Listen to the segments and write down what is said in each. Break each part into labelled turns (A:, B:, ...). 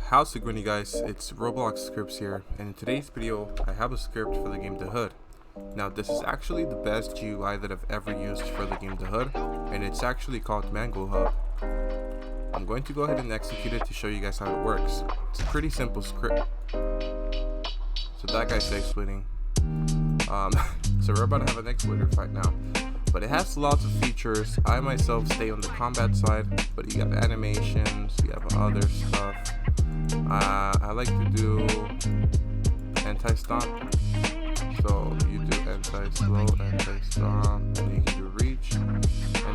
A: How's it going, you guys? It's Roblox Scripts here, and in today's video I have a script for the game The Hood. Now this is actually the best GUI that I've ever used for the game The Hood, and it's actually called Mango Hub. I'm going to go ahead and execute it to show you guys how it works. It's a pretty simple script. So that guy's exploiting. So we're about to have an exploiter fight now. But it has lots of features. I myself stay on the combat side, but you have animations, you have other stuff. I like to do anti-stomp. So you do anti-slow, anti-stomp, and you can do reach. And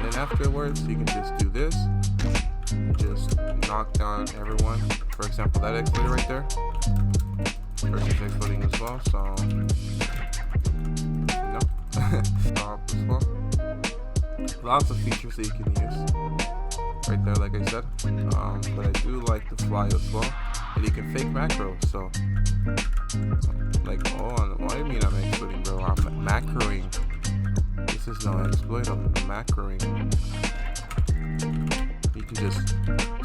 A: then afterwards, you can just do this. Just knock down everyone. For example, that exploiter right there. Person's exploding as well, so no. Stop as well. Lots of features that you can use right there, like I said. But I do like the fly as well, and you can fake macro. So like, what do you mean I'm exploiting, bro? I'm macroing. This is no exploit, I'm macroing. You can just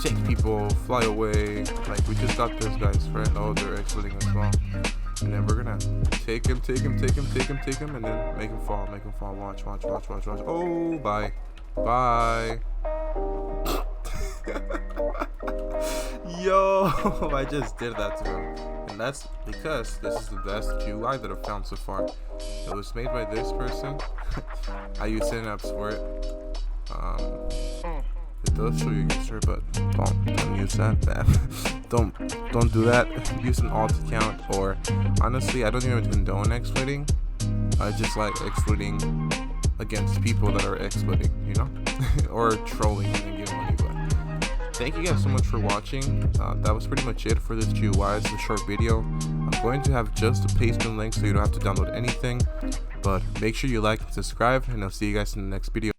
A: take people, fly away. Like we just got this guy's friend. Oh, they're exploiting as well. And then we're gonna take him, and then make him fall, watch. Oh, bye. Yo, I just did that to him. And that's because this is the best GUI that I've found so far. It was made by this person. I use synapse for it. It does show you user, but don't use that. don't do that. Use an alt account, or honestly, I don't even condone exploiting. I just like exploiting against people that are exploiting, you know, or trolling and getting money. But thank you guys so much for watching. That was pretty much it for this GUI. It's a short video. I'm going to have just a Pastebin link so you don't have to download anything. But make sure you like and subscribe, and I'll see you guys in the next video.